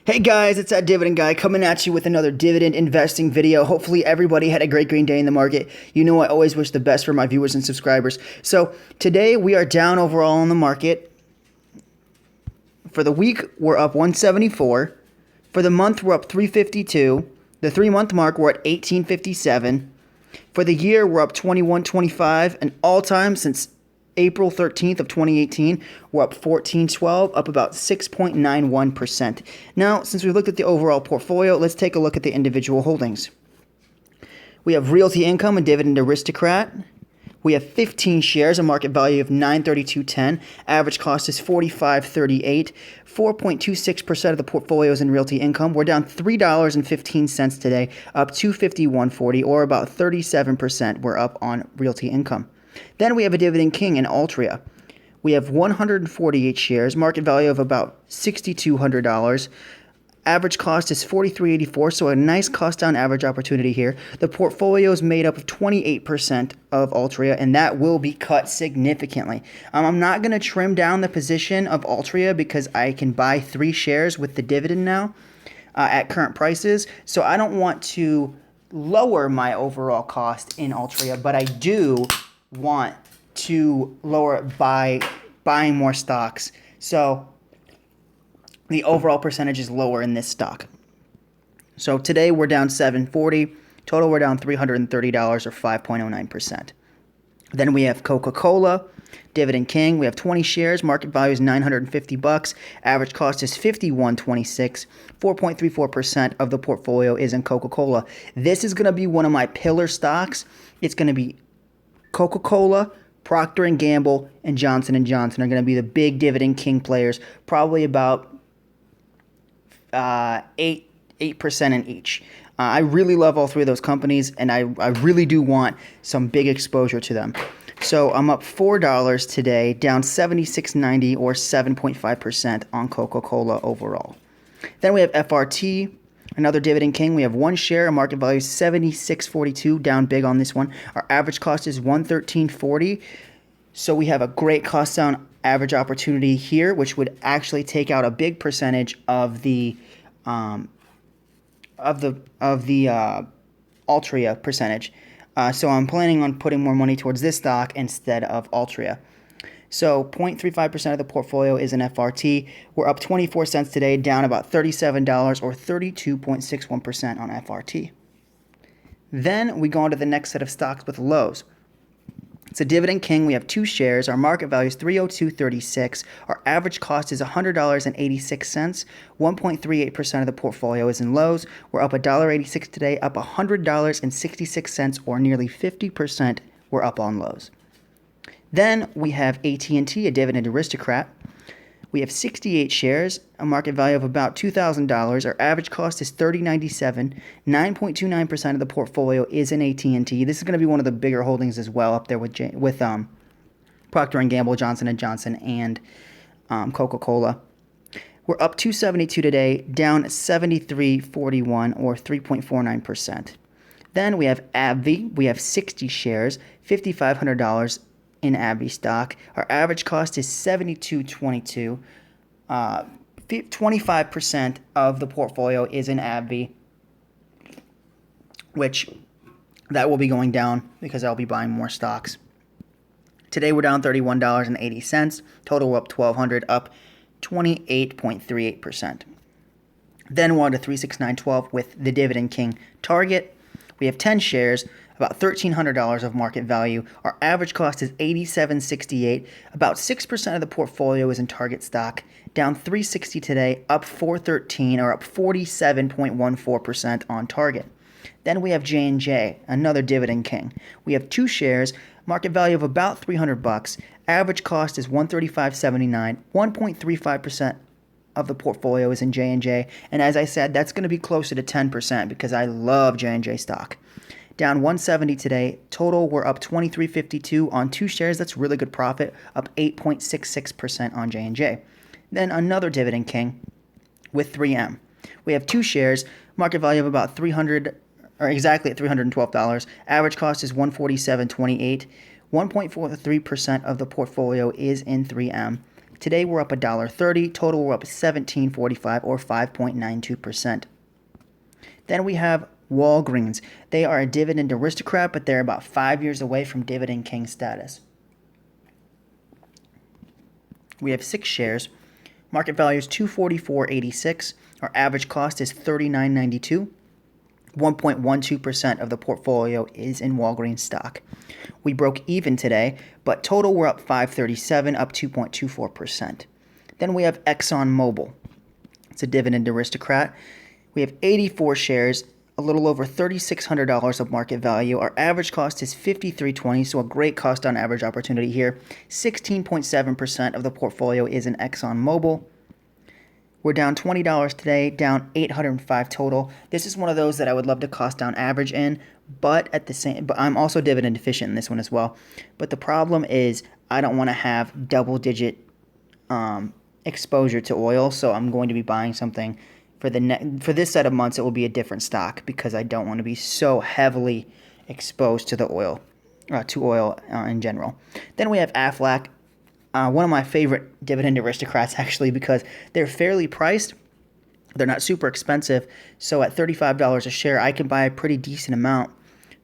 Hey guys, it's that Dividend guy coming at you with another dividend investing video. Hopefully everybody had a great green day in the market. You know I always wish the best for my viewers and subscribers. So today we are down overall in the market. For the week, we're up 174. For the month, we're up 352. The 3-month mark, we're at 1857. For the year, we're up 2125, an all-time since April 13th of 2018, we're up 1412, up about 6.91%. Now, since we looked at the overall portfolio, let's take a look at the individual holdings. We have Realty Income and Dividend Aristocrat. We have 15 shares, a market value of $932.10. Average cost is $45.38. 4.26% of the portfolio is in Realty Income. We're down $3.15 today, up $251.40, or about 37%. We're up on Realty Income. Then we have a Dividend King in Altria. We have 148 shares, market value of about $6,200. Average cost is $43.84, so a nice cost down average opportunity here. The portfolio is made up of 28% of Altria, and that will be cut significantly. I'm not going to trim down the position of Altria because I can buy 3 shares with the dividend now at current prices, so I don't want to lower my overall cost in Altria, but I do want to lower it by buying more stocks. So the overall percentage is lower in this stock. So today we're down $740. Total we're down $330 or 5.09%. Then we have Coca-Cola, Dividend King. We have 20 shares. Market value is $950. Average cost is $51.26. 4.34% of the portfolio is in Coca-Cola. This is going to be one of my pillar stocks. It's going to be Coca-Cola, Procter Gamble, and Johnson & Johnson are going to be the big Dividend King players, probably about 8% in each. I really love all 3 of those companies, and I really do want some big exposure to them. So I'm up $4 today, down $76.90 or 7.5% on Coca-Cola overall. Then we have FRT. Another Dividend King. We have 1 share. Our market value is $76.42. Down big on this one. Our average cost is $113.40. So we have a great cost down average opportunity here, which would actually take out a big percentage of the Altria percentage. So I'm planning on putting more money towards this stock instead of Altria. So 0.35% of the portfolio is in FRT. We're up 24 cents today, down about $37 or 32.61% on FRT. Then we go on to the next set of stocks with Lowe's. It's a Dividend King. We have 2 shares. Our market value is $302.36. Our average cost is $100.86. 1.38% of the portfolio is in Lowe's. We're up $1.86 today, up $100.66 or nearly 50%. We're up on Lowe's. Then we have AT&T, a Dividend Aristocrat. We have 68 shares, a market value of about $2,000. Our average cost is $30.97. 9.29% of the portfolio is in AT&T. This is going to be one of the bigger holdings as well, up there with Procter Gamble, Johnson & Johnson, and Coca-Cola. We're up $272 today, down $73.41 or 3.49%. Then we have AbbVie. We have 60 shares, $5,500 in AbbVie stock. Our average cost is $72.22. 25% of the portfolio is in AbbVie, which that will be going down because I'll be buying more stocks. Today we're down $31.80. Total we're up $1,200, up 28.38%. Then we're on to 36912 with the Dividend King Target. We have 10 shares, about $1,300 of market value. Our average cost is $87.68. About 6% of the portfolio is in Target stock, down $360 today, up $413 or up 47.14% on Target. Then we have J&J, another Dividend King. We have 2 shares, market value of about $300. Average cost is $135.79. 1.35% of the portfolio is in J&J, and as I said, that's going to be closer to 10% because I love J&J stock. Down $170 today. Total, we're up $23.52 on 2 shares. That's really good profit, up 8.66% on J&J. Then another Dividend King with 3M. We have 2 shares, market value of about $300, or exactly at $312. Average cost is $147.28. 1.43% of the portfolio is in 3M. Today we're up $1.30. Total we're up $17.45 or 5.92%. Then we have Walgreens. They are a dividend aristocrat, but they're about 5 years away from dividend king status. We have 6 shares. Market value is $244.86. Our average cost is $39.92. 1.12% of the portfolio is in Walgreens stock. We broke even today, but total we're up $5.37, up 2.24%. Then we have ExxonMobil. It's a dividend aristocrat. We have 84 shares, a little over $3,600 of market value. Our average cost is $53.20, so a great cost on average opportunity here. 16.7% of the portfolio is in ExxonMobil. We're down $20 today, down $805 total. This is one of those that I would love to cost down average in, but I'm also dividend deficient in this one as well. But the problem is I don't want to have double-digit exposure to oil, so I'm going to be buying something for this set of months. It will be a different stock because I don't want to be so heavily exposed to the oil, in general. Then we have Aflac. One of my favorite dividend aristocrats, actually, because they're fairly priced. They're not super expensive. So at $35 a share, I can buy a pretty decent amount.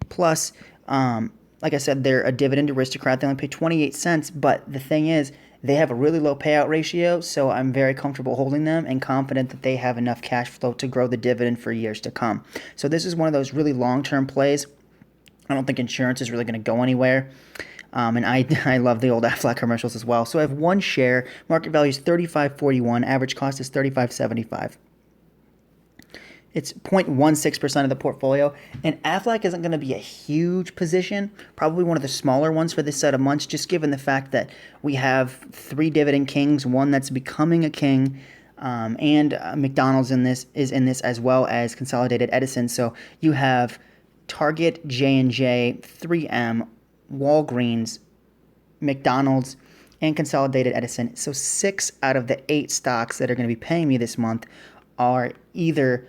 Plus, like I said, they're a dividend aristocrat. They only pay 28 cents. But the thing is, they have a really low payout ratio. So I'm very comfortable holding them and confident that they have enough cash flow to grow the dividend for years to come. So this is one of those really long-term plays. I don't think insurance is really going to go anywhere. And I love the old Aflac commercials as well. So I have 1 share. Market value is $35.41. Average cost is $35.75. It's 0.16% of the portfolio. And Aflac isn't going to be a huge position. Probably one of the smaller ones for this set of months, just given the fact that we have 3 dividend kings, one that's becoming a king, and McDonald's is in this, as well as Consolidated Edison. So you have Target, J&J, 3M, Walgreens, McDonald's, and Consolidated Edison. So 6 out of the 8 stocks that are going to be paying me this month are either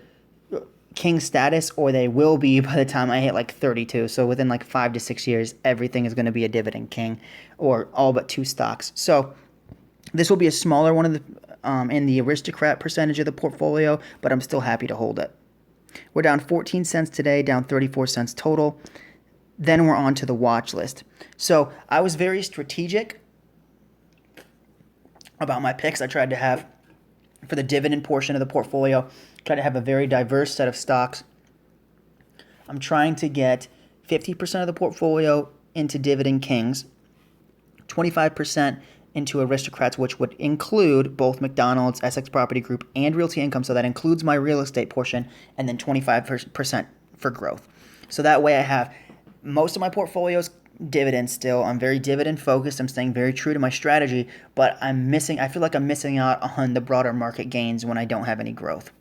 king status or they will be by the time I hit like 32. So within like 5 to 6 years, everything is going to be a dividend king, or all but 2 stocks. So this will be a smaller one of the in the aristocrat percentage of the portfolio, but I'm still happy to hold it. We're down 14 cents today, down 34 cents total. Then we're on to the watch list. So I was very strategic about my picks. I tried to have, for the dividend portion of the portfolio, try to have a very diverse set of stocks. I'm trying to get 50% of the portfolio into dividend kings, 25% into aristocrats, which would include both McDonald's, Essex Property Group, and Realty Income. So that includes my real estate portion, and then 25% for growth. So that way I have most of my portfolio's dividends still. I'm very dividend focused. I'm staying very true to my strategy, but I feel like I'm missing out on the broader market gains when I don't have any growth.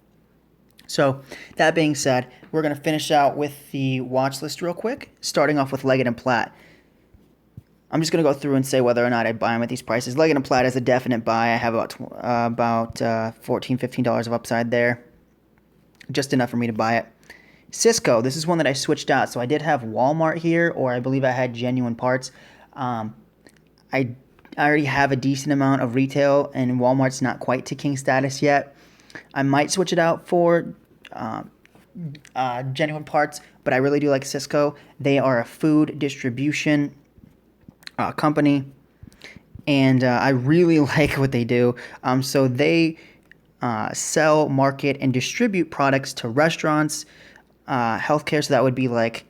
So that being said, we're going to finish out with the watch list real quick, starting off with Leggett Platt. I'm just going to go through and say whether or not I buy them at these prices. Leggett Platt is a definite buy. I have about $14, $15 of upside there, just enough for me to buy it. Cisco, this is one that I switched out. So I did have Walmart here, or I believe I had Genuine Parts. I already have a decent amount of retail, and Walmart's not quite to king status yet. I might switch it out for Genuine Parts, but I really do like Cisco. They are a food distribution company, and I really like what they do. So they sell, market, and distribute products to restaurants, healthcare, so that would be like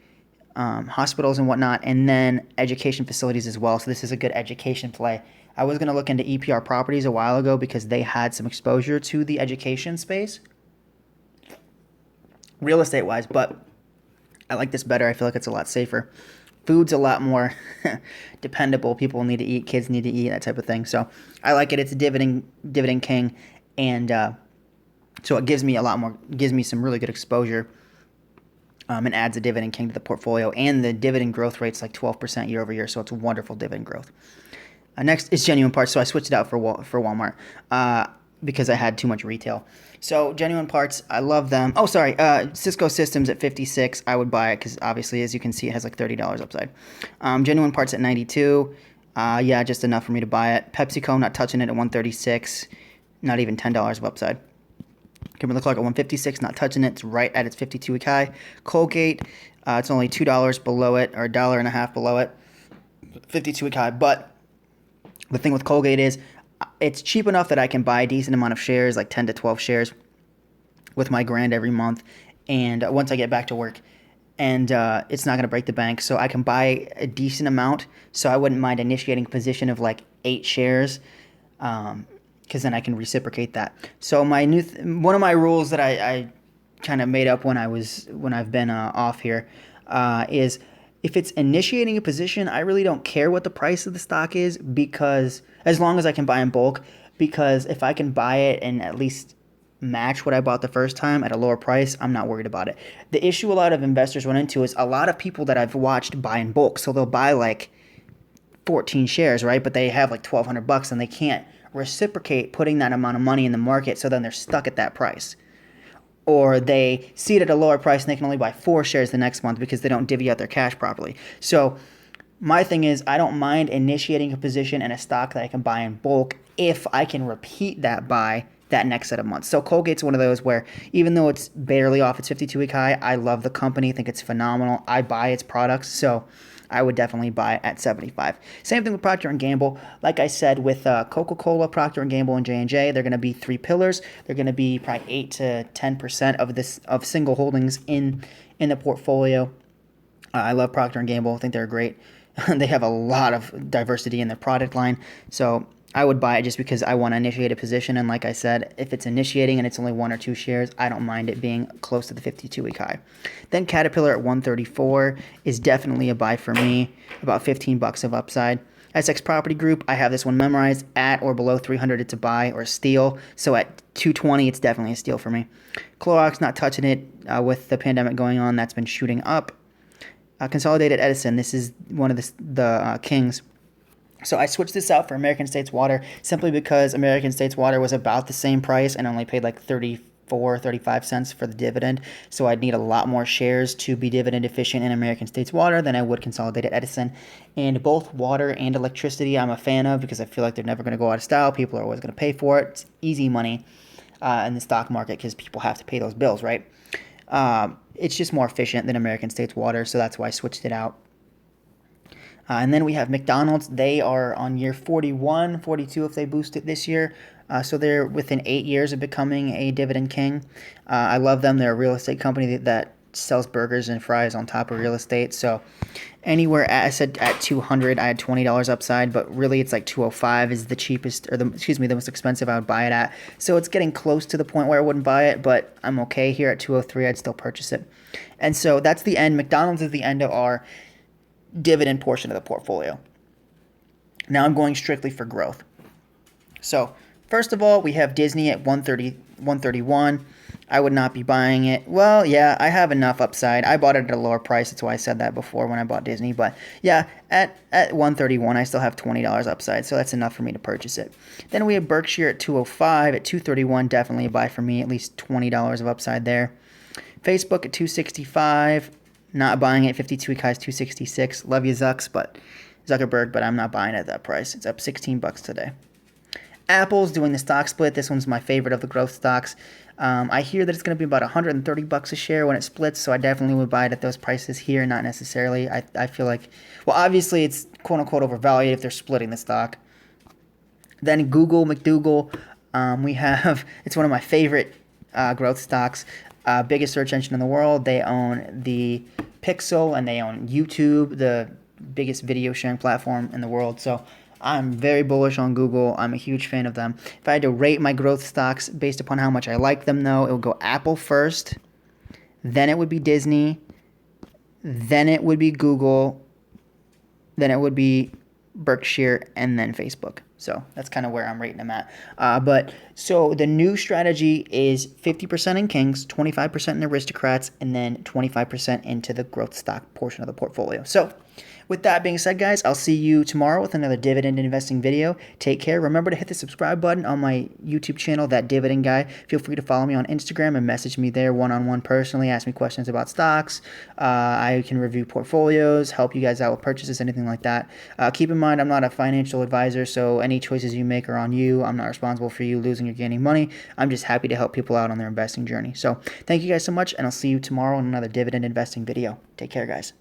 hospitals and whatnot, and then education facilities as well. So this is a good education play. I was going to look into EPR Properties a while ago because they had some exposure to the education space, real estate wise, but I like this better. I feel like it's a lot safer. Food's a lot more dependable. People need to eat, kids need to eat, that type of thing. So I like it. It's a dividend king, and so it gives me some really good exposure. And adds a dividend king to the portfolio, and the dividend growth rate's like 12% year over year, so it's a wonderful dividend growth. Next is Genuine Parts, so I switched it out for Walmart because I had too much retail. So Genuine Parts, I love them. Oh, sorry, Cisco Systems at 56, I would buy it because obviously, as you can see, it has like $30 upside. Genuine Parts at 92. Yeah, just enough for me to buy it. PepsiCo, not touching it at 136, not even $10 of upside. Kimberly-Clark at 156, not touching it. It's right at its 52-week high. Colgate, it's only $2 below it, or $1.50 below it. 52-week high. But the thing with Colgate is it's cheap enough that I can buy a decent amount of shares, like 10 to 12 shares, with my grand every month. And once I get back to work, and it's not going to break the bank, so I can buy a decent amount. So I wouldn't mind initiating a position of like 8 shares, because then I can reciprocate that. So my one of my rules that I kind of made up when I've been off here is if it's initiating a position, I really don't care what the price of the stock is, because as long as I can buy in bulk, because if I can buy it and at least match what I bought the first time at a lower price, I'm not worried about it. The issue a lot of investors run into is a lot of people that I've watched buy in bulk. So they'll buy like 14 shares, right? But they have like $1,200 and they can't reciprocate putting that amount of money in the market. So then they're stuck at that price. Or they see it at a lower price and they can only buy 4 shares the next month because they don't divvy out their cash properly. So my thing is, I don't mind initiating a position in a stock that I can buy in bulk if I can repeat that buy that next set of months. So Colgate's one of those where even though it's barely off its 52-week high, I love the company, think it's phenomenal. I buy its products, so I would definitely buy it at 75. Same thing with Procter Gamble. Like I said, with Coca-Cola, Procter Gamble, and J&J, they're going to be 3 pillars. They're going to be probably 8 to 10% of single holdings in the portfolio. I love Procter Gamble. I think they're great. They have a lot of diversity in their product line, so I would buy it just because I want to initiate a position. And like I said, if it's initiating and it's only 1 or 2 shares, I don't mind it being close to the 52-week high. Then Caterpillar at 134 is definitely a buy for me, about $15 of upside. SX Property Group, I have this one memorized. At or below 300, it's a buy or a steal. So at 220, it's definitely a steal for me. Clorox, not touching it with the pandemic going on. That's been shooting up. Consolidated Edison, this is one of the kings. So I switched this out for American States Water simply because American States Water was about the same price and only paid like 35 cents for the dividend. So I'd need a lot more shares to be dividend efficient in American States Water than I would Consolidated Edison. And both water and electricity I'm a fan of because I feel like they're never going to go out of style. People are always going to pay for it. It's easy money in the stock market because people have to pay those bills, right? It's just more efficient than American States Water, so that's why I switched it out. And then we have McDonald's. They are on year 41, 42 if they boost it this year. So they're within 8 years of becoming a dividend king. I love them. They're a real estate company that sells burgers and fries on top of real estate. So anywhere I said at 200, I had $20 upside, but really it's like 205 is the cheapest, or the most expensive I would buy it at. So it's getting close to the point where I wouldn't buy it, but I'm okay here at 203. I'd still purchase it. And so that's the end. McDonald's is the end of our dividend portion of the portfolio. Now I'm going strictly for growth. So first of all, we have Disney at 131. I would not be buying it. Well, yeah, I have enough upside. I bought it at a lower price. That's why I said that before when I bought Disney. But yeah, at 131, I still have $20 upside, so that's enough for me to purchase it. Then we have Berkshire at 205. At 231, definitely a buy for me. At least $20 of upside there. Facebook at 265. Not buying it. 52-week high is 266. Love you, Zuckerberg, but I'm not buying it at that price. It's up $16 today. Apple's doing the stock split. This one's my favorite of the growth stocks. I hear that it's going to be about $130 a share when it splits, so I definitely would buy it at those prices here, not necessarily. I feel like, well, obviously it's quote-unquote overvalued if they're splitting the stock. Then Google, McDougal, we have, it's one of my favorite growth stocks. Biggest search engine in the world. They own the Pixel and they own YouTube, the biggest video sharing platform in the world. So I'm very bullish on Google. I'm a huge fan of them. If I had to rate my growth stocks based upon how much I like them, though, it would go Apple first, then it would be Disney, then it would be Google, then it would be Berkshire, and then Facebook. So that's kind of where I'm rating them at. But so the new strategy is 50% in Kings, 25% in Aristocrats, and then 25% into the growth stock portion of the portfolio. So With that being said, guys, I'll see you tomorrow with another dividend investing video. Take care. Remember to hit the subscribe button on my YouTube channel, That Dividend Guy. Feel free to follow me on Instagram and message me there one-on-one personally. Ask me questions about stocks. I can review portfolios, help you guys out with purchases, anything like that. Keep in mind, I'm not a financial advisor, so any choices you make are on you. I'm not responsible for you losing or gaining money. I'm just happy to help people out on their investing journey. So thank you guys so much, and I'll see you tomorrow in another dividend investing video. Take care, guys.